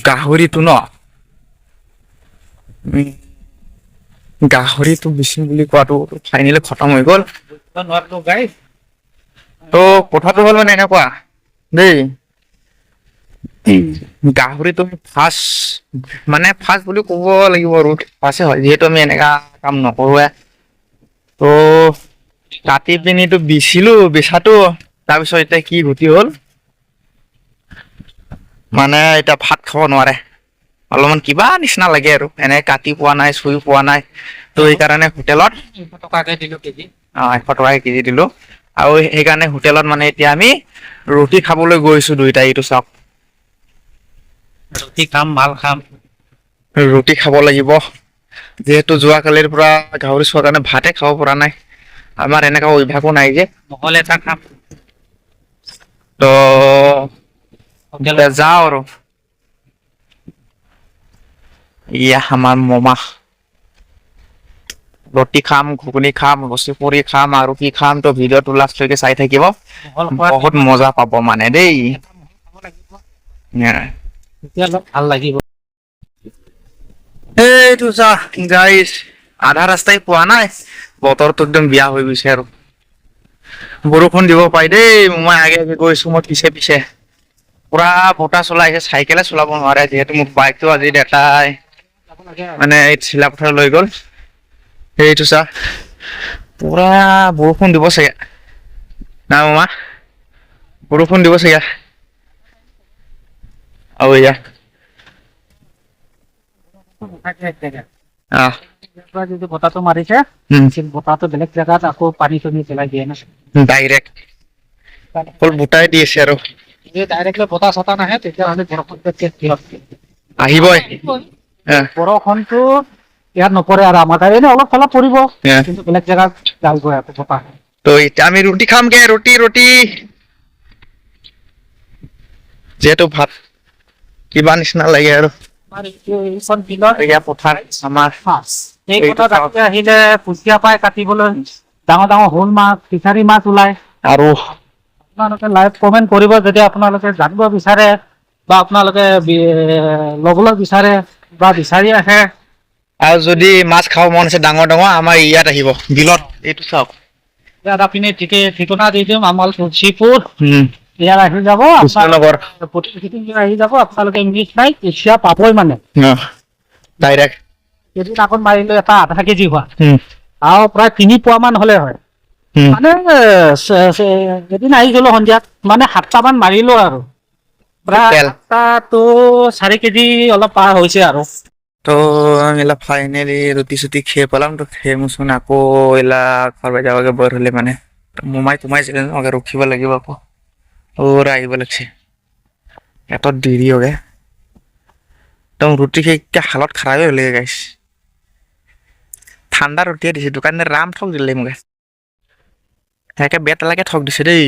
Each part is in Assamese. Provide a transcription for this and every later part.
গাহৰিটো ন গাহৰিটো বিচিম বুলি কোৱাটো ফাইনেলি খতম হৈ গ'ল তো কথাটো হ'ল মানে এনেকুৱা দেই গাহৰি তুমি ফাৰ্ষ্ট বুলি ক'ব লাগিব আৰু ফাৰ্ষ্টে হয় যিহেতু আমি এনেকা কাম নকৰোৱে তো কাটি পিনিতো বেচাটো তাৰপিছত এতিয়া কি গতি হ'ল মানে এতিয়া ভাত খাব নোৱাৰে অলপমান কিবা নিচিনা লাগে আৰু এনে কাটি পোৱা নাই চুই পোৱা নাই তো সেইকাৰণে হোটেলত 100 টকাকে দিলো কেজি 100 টকাকে কেজি দিলো আৰু সেইকাৰণে হোটেলত মানে এতিয়া আমি ৰুটি খাবলৈ গৈছো দুইটাই এইটো চাওক ৰুটি খাম মাল খাম ৰুটি খাব লাগিব যিহেতু যোৱাকালিৰ পৰা গাহৰি চোৱাৰ কাৰণে ভাতে খাব পৰা নাই আমাৰ এনেকা অভ্যাসো নাই যে নহ'লে এটা খাম তো হোটেলত যাওঁ আৰু ইয়া আমাৰ মমা ৰুটি খাম ঘুগুনি খাম লচি পুৰি খাম আৰু কি খাম তো ভিডিঅ'টো লাষ্টলৈকে চাই থাকিব বহুত মজা পাব মানে দেই তেতিয়া অলপ ভাল লাগিব এইটো চা গাইছ আধা ৰাস্তাই পোৱা নাই বতৰটো একদম বিয়া হৈ গৈছে আৰু বৰষুণ দিব পাই দেই মই আগে গৈছো মই পিছে পুৰা বতাহ চলাইছে চাইকেলে চলাব নোৱাৰে যিহেতু মোক বাইকটো আজি দেখাই মানে এই চিলাপথাৰ লৈ গ'ল এইটো চা পুৰা বৰষুণ দিব চাগে না মামা বৰষুণ দিব চাগে আৰু এয়া যদি বতাহটো মাৰিছে বতাহটো বেলেগ জেগাত আকৌ পানী চানী পেলাই দিয়ে না ডাইৰেক্ট অকল বুটাই দি আছে আৰু যদি ডাইৰেক্টলি বতাহ চতাহ নাহে তেতিয়াহ'লে বৰষুণটো আহিবই বৰষুণটো ইয়াত নপৰে আৰু আমাৰ তাত এনেই অলপ চলপ পৰিব কিন্তু বেলেগ জেগাত যাবগৈ আকৌ বতাহ তো এতিয়া আমি ৰুটি খামগে ৰুটি যিহেতু ভাত কিবা নিচিনা লাগে আৰু এইখন বিলত এয়া পথাৰ আমাৰ এই পথাৰত ৰাতিপুৱা আহিলে কুচিয়া পাই কাটিবলৈ ডাঙৰ শ'ল মাছ ফিচাৰী মাছ ওলাই আৰু আপোনালোকে লাইভ কমেণ্ট কৰিব যদি আপোনালোকে জানিব বিচাৰে বা আপোনালোকে ল'বলৈ বিচাৰে বা বিচাৰি আহে আৰু যদি মাছ খাব মন আছে ডাঙৰ আমাৰ ইয়াত আহিব বিলত এইটো চাওক ইয়াত আপুনি ঠিকনা দি দিম আমাৰ তুলসীপুৰ ইয়াত আহি যাব কৃষ্ণনগৰ আহি যাব আপোনালোকে মিছ নাই কুচিয়া পাবই মানে ডাইৰেক্ট কেজি আগত মাৰিলে এটা আধা কেজি হোৱা আৰু প্ৰায় 3 পোৱা মান হলে হয় মানে এদিন আহি গলো সন্ধিয়াত মানে 7টামান মাৰিলো আৰু প্ৰায় 7টা 4 কেজি অলপ পাৰ হৈছে আৰু তো আমি ফাইনেলি ৰুটি চুটি খেয়ে পেলাম তো খেয়ে মুচোন আকৌ এলা ঘৰ যাবাগে বৰ হলে মানে সোমাইছিলে ন ৰখিব লাগিব আকৌ ওৰা আহিব লাগছে এত দেৰি হবে একদম ৰুটি খেয়ে হালত খাৰাপই হলে গাইছ ঠাণ্ডা ৰুটিয়ে দিছে দোকানে ৰাম ঠক দিলে মোক একে বেট লাগে ঠক দিছে দেই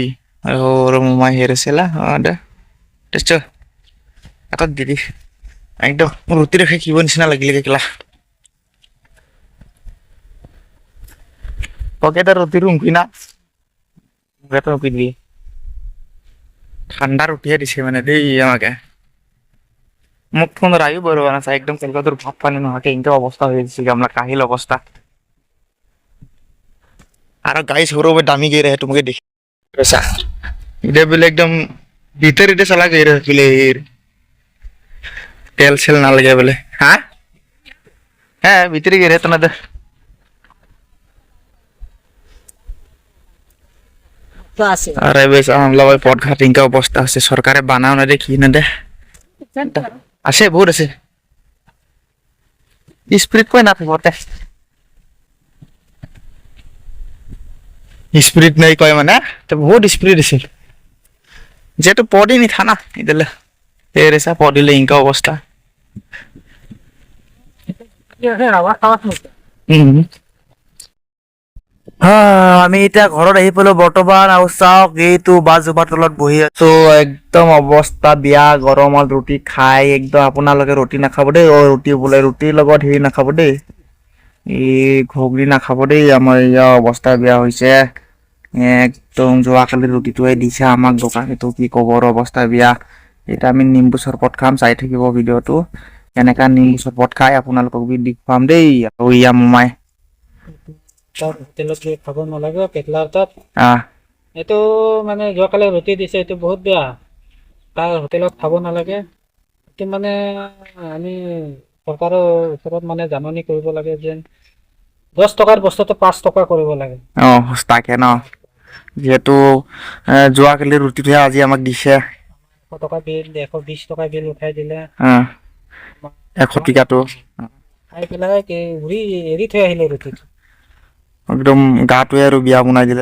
আৰু মোমাই হেৰেছিলা দে এত দেৰি একদম ৰুটি দেখে কিব নিচিনা লাগিলে কেলা পকেটৰ ৰুটিটো উমকি না উমকি দিয়ে ঠাণ্ডা ৰুটিয়ে দিছে মানে দেই আমাকে মোক ফোন রায়ু বড় বানাচ্ছে একদম কলকাতার ভাত পানি নোহাকে ইনকে অবস্থা হয়ে গেছে আমরা কাহিল অবস্থা আর গাড়ি সৌর দামি গিয়ে রে তোমাকে দেখি এটা বলে একদম ভিতরে চলা গিয়ে রে বলে তেল সেল না লাগে বলে হ্যাঁ ভিতরে গিয়ে রে তোমাদের আরে বেশ আমলা ভাই পটঘাট ইনকা অবস্থা আছে সরকারে বানাও না দে কি না দে আছে বহুত আছে স্পিরিট কই না থাকতে স্পিরিট নাই কয় মানে তো বহুত স্পিরিট আছে যেহেতু পড়ি নি থানা ইদলে এর এসা পড়িলে ইনকা অবস্থা আমি এতিয়া ঘৰত আহি পালো বৰ্তমান আৰু চাওক এইটো বাজোপাৰ তলত বহি আছো একদম অৱস্থা বেয়া গৰমত ৰুটি খাই একদম আপোনালোকে ৰুটি নাখাব দেই ৰুটি বোলে ৰুটিৰ লগত হেৰি নাখাব দেই এই ঘুগনি নাখাব দেই আমাৰ ইয়াৰ অৱস্থা বেয়া হৈছে একদম যোৱাকালি ৰুটিটোৱে দিছে আমাক দোকানীটো কি কবৰ অৱস্থা বেয়া এতিয়া আমি নিম্বু চৰবত খাম, চাই থাকিব ভিডিঅ'টো। এনেকা নিম্বু চৰবত খাই আপোনালোকক দেখুৱাম দেই। আৰু ইয়া মোমাই তাত হোটেলত গৈ খাব নালাগে, পেটলাৰ তাত। আহ এইটো মানে যোৱাকালি ৰুটি দিছে, এইটো বহুত বেয়া। তাৰ হোটেলত খাব নালাগে। এইটো মানে আমি চৰকাৰৰ ওচৰত মানে জাননী কৰিব লাগে যেন 10 টকাৰ বস্তুটো 5 টকা কৰিব লাগে। সস্তাকে ন, যিহেতু যোৱাকালি ৰুটিটোহে আজি আমাক দিছে। 100 টকা বিল, 120 টকা বিল উঠাই দিলে। 100 টকাটো খাই পেলাই উৰি এৰি থৈ আহিলে ৰুটিটো। একদম গাটোৱে আৰু বিয়া বনাই দিলে।